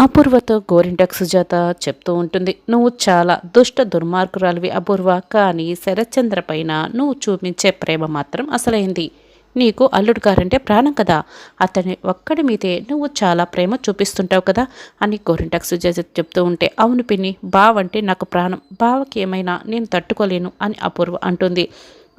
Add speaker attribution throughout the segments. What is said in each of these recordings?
Speaker 1: అపూర్వతో గోరింటాకు సుజాత చెప్తూ ఉంటుంది. నువ్వు చాలా దుష్ట దుర్మార్గురాలివి అపూర్వ, కానీ శరత్చంద్ర పైన నువ్వు చూపించే ప్రేమ మాత్రం అసలైంది. నీకు అల్లుడు గారంటే ప్రాణం కదా, అతని ఒక్కడి మీదే నువ్వు చాలా ప్రేమ చూపిస్తుంటావు కదా అని గోరింటాకు సుజాత చెప్తూ ఉంటే, అవును పిన్ని, బావంటే నాకు ప్రాణం, బావకి ఏమైనా నేను తట్టుకోలేను అని అపూర్వ అంటుంది.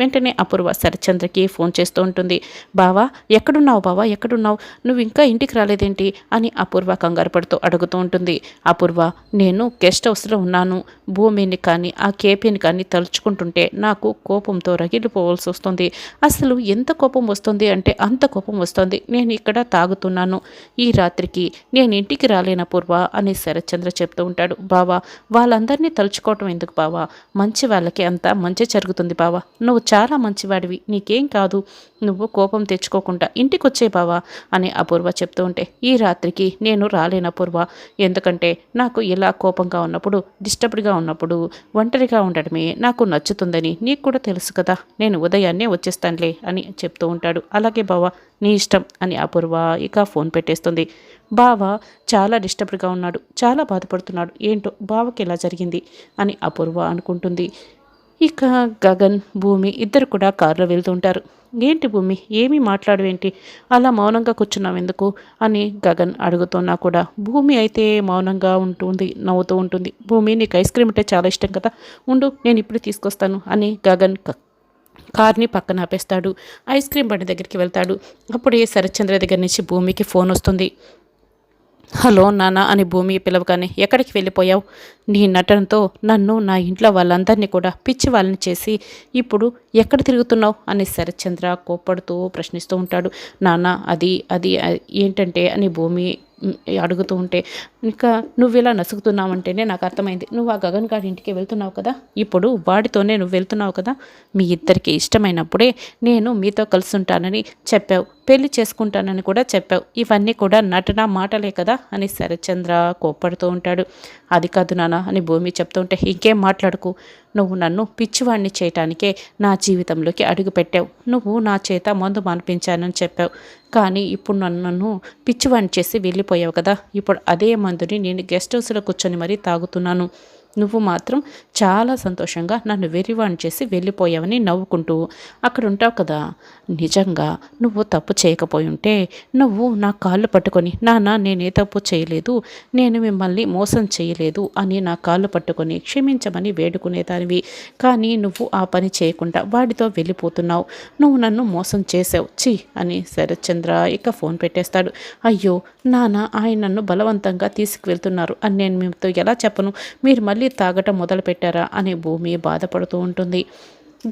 Speaker 1: వెంటనే అపూర్వ శరత్చంద్రకి ఫోన్ చేస్తూ ఉంటుంది. బావా ఎక్కడున్నావు, బావా ఎక్కడున్నావు, నువ్వు ఇంకా ఇంటికి రాలేదేంటి అని అపూర్వ కంగారు పడుతూ అడుగుతూ ఉంటుంది. అపూర్వ, నేను గెస్ట్ హౌస్లో ఉన్నాను. భూమిని కానీ ఆ కేపీని కానీ తలుచుకుంటుంటే నాకు కోపంతో రగిలిపోవాల్సి వస్తుంది. అసలు ఎంత కోపం వస్తుంది అంటే అంత కోపం వస్తుంది. నేను ఇక్కడ తాగుతున్నాను. ఈ రాత్రికి నేను ఇంటికి రాలేను అపూర్వ అని శరత్చంద్ర చెప్తూ ఉంటాడు. బావా, వాళ్ళందరినీ తలుచుకోవటం ఎందుకు బావా, మంచి వాళ్ళకి అంతా మంచి జరుగుతుంది బావా, నువ్వు చాలా మంచివాడివి, నీకేం కాదు, నువ్వు కోపం తెచ్చుకోకుండా ఇంటికి వచ్చే బావా అని అపూర్వ చెప్తూ ఉంటే, ఈ రాత్రికి నేను రాలేను అపూర్వ, ఎందుకంటే నాకు ఇలా కోపంగా ఉన్నప్పుడు, డిస్టర్బ్డ్గా ఉన్నప్పుడు ఒంటరిగా ఉండడమే నాకు నచ్చుతుందని నీకు కూడా తెలుసు కదా, నేను ఉదయాన్నే వచ్చేస్తానులే అని చెప్తూ ఉంటాడు. అలాగే బావా, నీ ఇష్టం అని అపూర్వ ఇక ఫోన్ పెట్టేస్తుంది. బావ చాలా డిస్టర్బ్డ్గా ఉన్నాడు, చాలా బాధపడుతున్నాడు, ఏంటో బావకి ఎలా జరిగింది అని అపూర్వ అనుకుంటుంది. ఇక గగన్, భూమి ఇద్దరు కూడా కారులో వెళ్తుంటారు. ఏంటి భూమి, ఏమీ మాట్లాడవేంటి, అలా మౌనంగా కూర్చున్నావు ఎందుకు అని గగన్ అడుగుతున్నా కూడా భూమి అయితే మౌనంగా ఉంటుంది, నవ్వుతూ ఉంటుంది. భూమి, నీకు ఐస్ క్రీమ్ అంటే చాలా ఇష్టం కదా, ఉండు నేను ఇప్పుడు తీసుకొస్తాను అని గగన్ కార్ని పక్కన ఆపేస్తాడు. ఐస్ క్రీమ్ బండి దగ్గరికి వెళ్తాడు. అప్పుడే శరత్చంద్ర దగ్గర నుంచి భూమికి ఫోన్ వస్తుంది. హలో నాన్న అని భూమి పిలవగానే, ఎక్కడికి వెళ్ళిపోయావు, నీ నటనతో నన్ను నా ఇంట్లో వాళ్ళందరినీ కూడా పిచ్చి వాళ్ళని చేసి ఇప్పుడు ఎక్కడ తిరుగుతున్నావు అని శరత్చంద్ర కోప్పడుతూ ప్రశ్నిస్తూ ఉంటాడు. నాన్న అది అది ఏంటంటే అని భూమి అడుగుతూ ఉంటే, ఇంకా నువ్వు ఇలా నసుగుతున్నావంటేనే నాకు అర్థమైంది, నువ్వు ఆ గగన్ గారి ఇంటికి వెళ్తున్నావు కదా, ఇప్పుడు వాడితోనే నువ్వు వెళ్తున్నావు కదా, మీ ఇద్దరికి ఇష్టమైనప్పుడే నేను మీతో కలిసి ఉంటానని చెప్పావు, పెళ్లి చేసుకుంటానని కూడా చెప్పావు, ఇవన్నీ కూడా నటన మాటలే కదా అని శరత్చంద్ర కోప్పడుతూ ఉంటాడు. అది కాదు నాన్న అని భూమి చెప్తూ ఉంటే, ఇంకేం మాట్లాడుకు, నువ్వు నన్ను పిచ్చివాణ్ణి చేయటానికే నా జీవితంలోకి అడుగు పెట్టావు, నువ్వు నా చేత మందు మానిపించానని చెప్పావు, కానీ ఇప్పుడు నన్ను పిచ్చివాణ్ణి చేసి వెళ్ళిపోయావు కదా, ఇప్పుడు అదే మందుని నేను గెస్ట్ హౌస్లో కూర్చొని మరీ తాగుతున్నాను, నువ్వు మాత్రం చాలా సంతోషంగా నన్ను వెర్రివాణ్ణి చేసి వెళ్ళిపోయావని నవ్వుకుంటూ అక్కడ ఉంటావు కదా, నిజంగా నువ్వు తప్పు చేయకపోయి ఉంటే నువ్వు నా కాళ్ళు పట్టుకొని, నాన్న నేనే తప్పు చేయలేదు, నేను మిమ్మల్ని మోసం చేయలేదు అని నా కాళ్ళు పట్టుకొని క్షమించమని వేడుకునేదానివి, కానీ నువ్వు ఆ పని చేయకుండా వాడితో వెళ్ళిపోతున్నావు, నువ్వు నన్ను మోసం చేసావు, ఛీ అని శరత్చంద్ర ఇక ఫోన్ పెట్టేస్తాడు. అయ్యో నాన్న, ఆయన నన్ను బలవంతంగా తీసుకువెళ్తున్నారు అని నేను మీతో ఎలా చెప్పను, మీరు మళ్ళీ తాగటం మొదలు పెట్టారా అని భూమి బాధపడుతూ ఉంటుంది.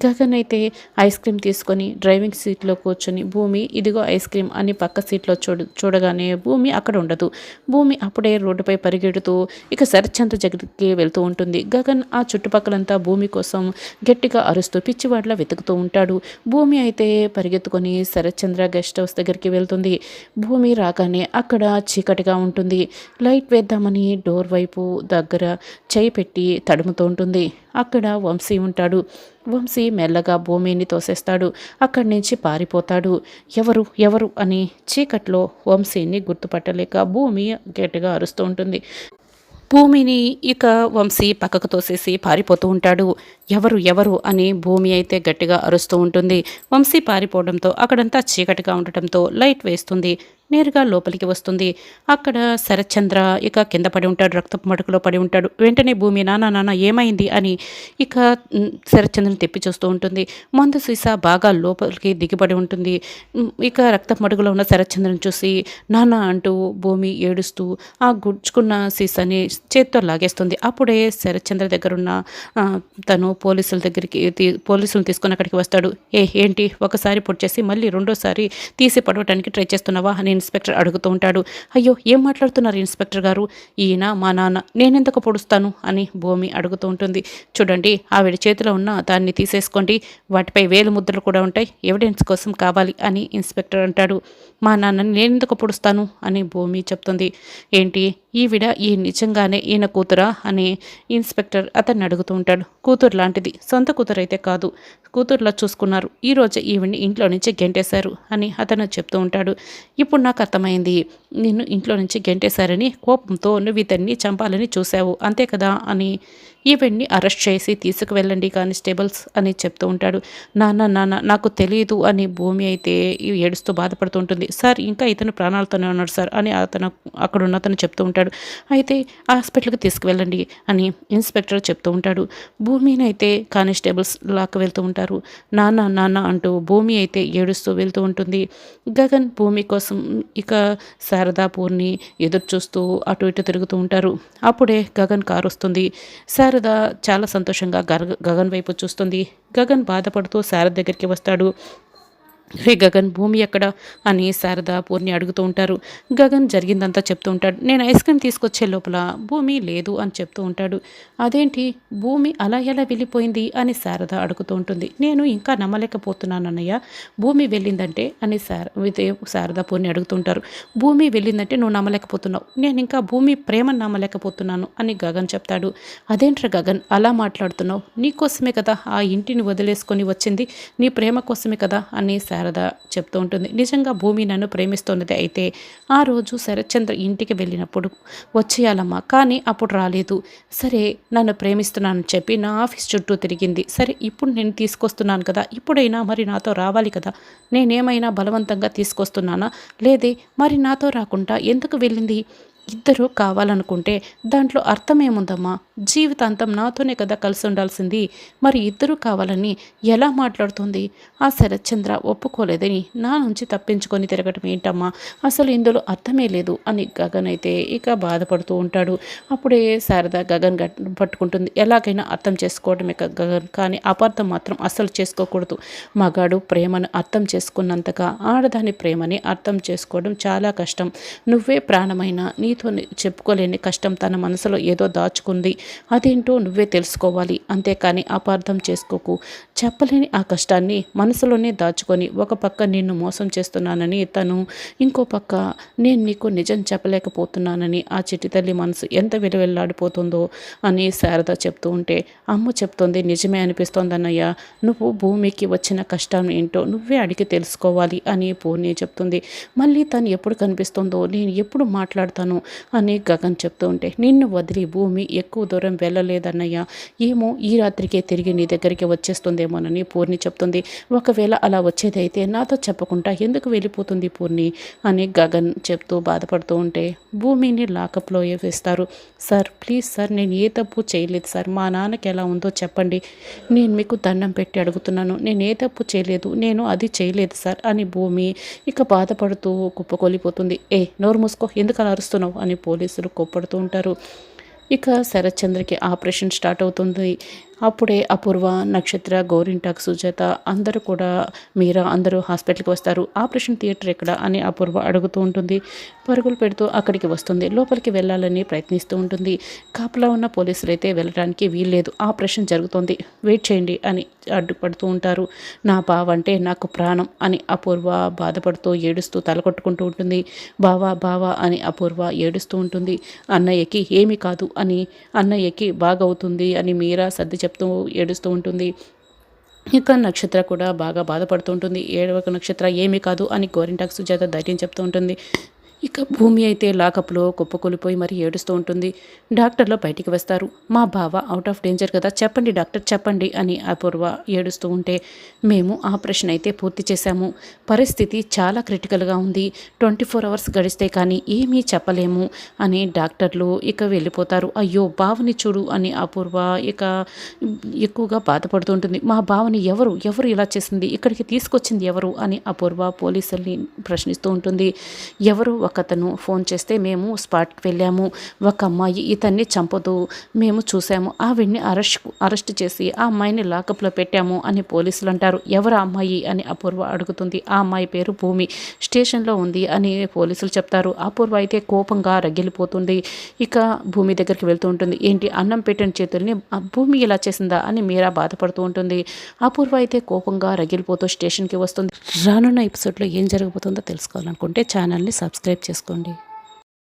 Speaker 1: గగన్ అయితే ఐస్ క్రీమ్ తీసుకొని డ్రైవింగ్ సీట్లో కూర్చొని, భూమి ఇదిగో ఐస్ క్రీమ్ అని పక్క సీట్లో చూడగానే భూమి అక్కడ ఉండదు. భూమి అప్పుడే రోడ్డుపై పరిగెడుతూ ఇక శరత్చంద్ర దగ్గరికి వెళ్తూ ఉంటుంది. గగన్ ఆ చుట్టుపక్కలంతా భూమి కోసం గట్టిగా అరుస్తూ పిచ్చివాడ్లా వెతుకుతూ ఉంటాడు. భూమి అయితే పరిగెత్తుకొని శరత్చంద్ర గెస్ట్ హౌస్ దగ్గరికి వెళ్తుంది. భూమి రాగానే అక్కడ చీకటిగా ఉంటుంది. లైట్ వేద్దామని డోర్ వైపు దగ్గర చేయి పెట్టి తడుముతూ ఉంటుంది. అక్కడ వంశీ ఉంటాడు. వంశీ మెల్లగా భూమిని తోసేస్తాడు. అక్కడి నుంచి పారిపోతాడు. ఎవరు ఎవరు అని చీకట్లో వంశీని గుర్తుపట్టలేక భూమి గట్టిగా అరుస్తూ ఉంటుంది. భూమిని ఇక వంశీ పక్కకు తోసేసి పారిపోతూ ఉంటాడు. ఎవరు ఎవరు అని భూమి అయితే గట్టిగా అరుస్తూ ఉంటుంది. వంశీ పారిపోవడంతో అక్కడంతా చీకటిగా ఉండటంతో లైట్ వేస్తుంది. నేరుగా లోపలికి వస్తుంది. అక్కడ శరత్చంద్ర ఇక కింద పడి ఉంటాడు, రక్తపు మడుకులో పడి ఉంటాడు. వెంటనే భూమి నాన్న నాన్న ఏమైంది అని ఇక శరత్చంద్రని తెప్పి చూస్తూ ఉంటుంది. మందు సీసా బాగా లోపలికి దిగిపడి ఉంటుంది. ఇక రక్తపు మడుగులో ఉన్న శరత్చంద్రని చూసి నాన్న అంటూ భూమి ఏడుస్తూ ఆ గుడ్చుకున్న సీసాని చేత్తో లాగేస్తుంది. అప్పుడే శరత్చంద్ర దగ్గరున్న తను పోలీసులను తీసుకొని అక్కడికి వస్తాడు. ఏంటి ఒకసారి పొడిచేసి మళ్ళీ రెండోసారి తీసి పడవటానికి ట్రై చేస్తున్నావా అని ఇన్స్పెక్టర్ అడుగుతూ ఉంటాడు. అయ్యో ఏం మాట్లాడుతున్నారు ఇన్స్పెక్టర్ గారు, ఈయన మా నాన్న, నేనెందుకు పొడుస్తాను అని భూమి అడుగుతూ ఉంటుంది. చూడండి, ఆవిడ చేతిలో ఉన్న దాన్ని తీసేసుకోండి, వాటిపై వేలు ముద్రలు కూడా ఉంటాయి, ఎవిడెన్స్ కోసం కావాలి అని ఇన్స్పెక్టర్ అంటాడు. మా నాన్నని నేనెందుకు పొడుస్తాను అని భూమి చెప్తుంది. ఏంటి ఈవిడ నిజంగానే ఈయన కూతురా అని ఇన్స్పెక్టర్ అతన్ని అడుగుతూ ఉంటాడు. కూతురు లాంటిది, సొంత కూతురైతే కాదు, కూతురులా చూసుకున్నారు, ఈరోజు ఈవిడ్ని ఇంట్లో నుంచి గెంటేశారు అని అతను చెప్తూ ఉంటాడు. ఇప్పుడు నాకు అర్థమైంది, నిన్ను ఇంట్లో నుంచి గెంటేశారని కోపంతో నువ్వు ఇతన్ని చంపాలని చూశావు అంతే కదా అని ఈవిడ్ని అరెస్ట్ చేసి తీసుకువెళ్ళండి కానిస్టేబుల్స్ అని చెప్తూ ఉంటాడు. నాన్న నాన్న నాకు తెలియదు అని భూమి అయితే ఏడుస్తూ బాధపడుతూ ఉంటుంది. సార్ ఇంకా ఇతను ప్రాణాలతోనే ఉన్నాడు సార్ అని అక్కడ ఉన్న అతను చెప్తూ ఉంటాడు. అయితే హాస్పిటల్కి తీసుకువెళ్ళండి అని ఇన్స్పెక్టర్ చెప్తూ ఉంటాడు. భూమిని అయితే కానిస్టేబుల్స్ లాక్కు వెళ్తూ ఉంటారు. నాన్న నాన్న అంటూ భూమి అయితే ఏడుస్తూ వెళ్తూ ఉంటుంది. గగన్ భూమి కోసం ఇక శారదా పూర్ణి ఎదురు చూస్తూ అటు ఇటు తిరుగుతూ ఉంటారు. అప్పుడే గగన్ కారు వస్తుంది. శారద చాలా సంతోషంగా గగన్ వైపు చూస్తుంది. గగన్ బాధపడుతూ శారద దగ్గరికి వస్తాడు. రే గగన్, భూమి ఎక్కడ అని శారద పూర్ణి అడుగుతూ ఉంటారు. గగన్ జరిగిందంతా చెప్తూ ఉంటాడు. నేను ఐస్ క్రీమ్ తీసుకొచ్చే లోపల భూమి లేదు అని చెప్తూ ఉంటాడు. అదేంటి భూమి అలా ఎలా వెళ్ళిపోయింది అని శారద అడుగుతూ ఉంటుంది. నేను ఇంకా నమ్మలేకపోతున్నాను అన్నయ్య, భూమి వెళ్ళిందంటే అని శారద పూర్ణి అడుగుతుంటారు. భూమి వెళ్ళిందంటే నువ్వు నమ్మలేకపోతున్నావు, నేను ఇంకా భూమి ప్రేమను నమ్మలేకపోతున్నాను అని గగన్ చెప్తాడు. అదేంట్రా గగన్ అలా మాట్లాడుతున్నావు, నీకోసమే కదా ఆ ఇంటిని వదిలేసుకొని వచ్చింది, నీ ప్రేమ కోసమే కదా అని శారద చెప్తూ ఉంటుంది. నిజంగా భూమి నన్ను ప్రేమిస్తున్నది అయితే ఆ రోజు శరత్చంద్ర ఇంటికి వెళ్ళినప్పుడు వచ్చేయాలమ్మా, కానీ అప్పుడు రాలేదు. సరే నన్ను ప్రేమిస్తున్నానని చెప్పి నా ఆఫీస్ చుట్టూ తిరిగింది. సరే ఇప్పుడు నేను తీసుకొస్తున్నాను కదా, ఇప్పుడైనా మరి నాతో రావాలి కదా, నేనేమైనా బలవంతంగా తీసుకొస్తున్నానా, లేదే మరి నాతో రాకుండా ఎందుకు వెళ్ళింది? ఇద్దరు కావాలనుకుంటే దాంట్లో అర్థమేముందమ్మా, జీవితాంతం నాతోనే కదా కలిసి ఉండాల్సింది, మరి ఇద్దరు కావాలని ఎలా మాట్లాడుతుంది? ఆ శరత్చంద్ర ఒప్పుకోలేదని నా నుంచి తప్పించుకొని తిరగటం ఏంటమ్మా, అసలు ఇందులో అర్థమే లేదు అని గగన్ అయితే ఇక బాధపడుతూ ఉంటాడు. అప్పుడే శారద గగన్ పట్టుకుంటుంది. ఎలాగైనా అర్థం చేసుకోవడమే గగన్, కానీ అపార్థం మాత్రం అస్సలు చేసుకోకూడదు. మగాడు ప్రేమను అర్థం చేసుకున్నంతగా ఆడదాని ప్రేమని అర్థం చేసుకోవడం చాలా కష్టం. నువ్వే ప్రాణమైన నీతో చెప్పుకోలేని కష్టం తన మనసులో ఏదో దాచుకుంది, అదేంటో నువ్వే తెలుసుకోవాలి, అంతేకాని అపార్థం చేసుకోకు. చెప్పలేని ఆ కష్టాన్ని మనసులోనే దాచుకొని ఒక పక్క నిన్ను మోసం చేస్తున్నానని తను, ఇంకో పక్క నేను నీకు నిజం చెప్పలేకపోతున్నానని ఆ చిట్టి తల్లి మనసు ఎంత విలువెల్లాడిపోతుందో అని శారద చెప్తూ ఉంటే, అమ్మ చెప్తోంది నిజమే అనిపిస్తోంది అన్నయ్య, నువ్వు భూమికి వచ్చిన కష్టం ఏంటో నువ్వే అడిగి తెలుసుకోవాలి అని పూర్ణి చెప్తుంది. మళ్ళీ తను ఎప్పుడు కనిపిస్తుందో నేను ఎప్పుడు మాట్లాడతాను అని గగన్ చెప్తూ ఉంటే, నిన్ను వదిలి భూమి ఎక్కువ దూరం వెళ్ళలేదన్నయ్య, ఏమో ఈ రాత్రికే తిరిగి నీ దగ్గరికి వచ్చేస్తుందేమోనని పూర్ణి చెప్తుంది. ఒకవేళ అలా వచ్చేదైతే నాతో చెప్పకుండా ఎందుకు వెళ్ళిపోతుంది పూర్ణి అని గగన్ చెప్తూ బాధపడుతూ ఉంటే, భూమిని లాకప్లో వేస్తారు. సార్ ప్లీజ్ సార్, నేను ఏ తప్పు చేయలేదు సార్, మా నాన్నకి ఎలా ఉందో చెప్పండి, నేను మీకు దండం పెట్టి అడుగుతున్నాను, నేను ఏ తప్పు చేయలేదు, నేను అది చేయలేదు సార్ అని భూమి ఇక బాధపడుతూ కుప్పకొలిపోతుంది. నోరు మూసుకో, ఎందుకు అలా అరుస్తున్నావు అని పోలీసులు కోప్పడుతూ ఉంటారు. ఇక శరత్చంద్రకి ఆపరేషన్ స్టార్ట్ అవుతుంది. అప్పుడే అపూర్వ, నక్షత్ర, గోరింటాక్, సుజాత అందరూ కూడా, మీరా అందరూ హాస్పిటల్కి వస్తారు. ఆపరేషన్ థియేటర్ ఎక్కడ అని అపూర్వ అడుగుతూ ఉంటుంది. పరుగులు పెడుతూ అక్కడికి వస్తుంది. లోపలికి వెళ్ళాలని ప్రయత్నిస్తూ ఉంటుంది. కాపలా ఉన్న పోలీసులు అయితే వెళ్ళడానికి వీల్లేదు, ఆపరేషన్ జరుగుతుంది, వెయిట్ చేయండి అని అడ్డుపడుతూ ఉంటారు. నా బావ అంటే నాకు ప్రాణం అని అపూర్వ బాధపడుతూ ఏడుస్తూ తలకొట్టుకుంటూ ఉంటుంది. బావా బావా అని అపూర్వ ఏడుస్తూ ఉంటుంది. అన్నయ్యకి ఏమీ కాదు అని, అన్నయ్యకి బాగవుతుంది అని మీరా సర్ది చెప్తూ ఏడుస్తూ ఉంటుంది. ఇక నక్షత్ర కూడా బాగా బాధపడుతూ ఉంటుంది. ఏడవక నక్షత్ర, ఏమీ కాదు అని గోరింటాకు సుజాత ధైర్యం చెప్తూ ఉంటుంది. ఇక భూమి అయితే లాకప్లో కుప్పకూలిపోయి మరీ ఏడుస్తూ ఉంటుంది. డాక్టర్లు బయటికి వస్తారు. మా బావ అవుట్ ఆఫ్ డేంజర్ కదా, చెప్పండి డాక్టర్ చెప్పండి అని అపూర్వ ఏడుస్తూ ఉంటే, మేము ఆపరేషన్ అయితే పూర్తి చేశాము, పరిస్థితి చాలా క్రిటికల్గా ఉంది, 24 అవర్స్ గడిస్తే కానీ ఏమీ చెప్పలేము అని డాక్టర్లు ఇక వెళ్ళిపోతారు. అయ్యో బావని చూడు అని అపూర్వ ఇక ఎక్కువగా బాధపడుతూ ఉంటుంది. మా బావని ఎవరు ఇలా చేసింది, ఇక్కడికి తీసుకొచ్చింది ఎవరు అని అపూర్వ పోలీసుల్ని ప్రశ్నిస్తూ ఉంటుంది. ఎవరు ఒకతను ఫోన్ చేస్తే మేము స్పాట్కి వెళ్ళాము. ఒక అమ్మాయి ఇతన్ని చంపదు, మేము చూసాము, ఆవిడ్ని అరెస్ట్ చేసి ఆ అమ్మాయిని లాకప్లో పెట్టాము అని పోలీసులు అంటారు. ఎవరు అమ్మాయి అని అపూర్వ అడుగుతుంది. ఆ అమ్మాయి పేరు భూమి, స్టేషన్లో ఉంది అని పోలీసులు చెప్తారు. అపూర్వ అయితే కోపంగా రగిలిపోతుంది. ఇక భూమి దగ్గరికి వెళ్తూ ఉంటుంది. ఏంటి అన్నం పెట్టిన చేతుల్ని భూమి ఇలా చేసిందా అని మీరా బాధపడుతూ ఉంటుంది. అపూర్వ అయితే కోపంగా రగిలిపోతూ స్టేషన్కి వస్తుంది. రానున్న ఎపిసోడ్లో ఏం జరగబోతుందో తెలుసుకోవాలనుకుంటే ఛానల్ని సబ్స్క్రైబ్ చేసుకోండి.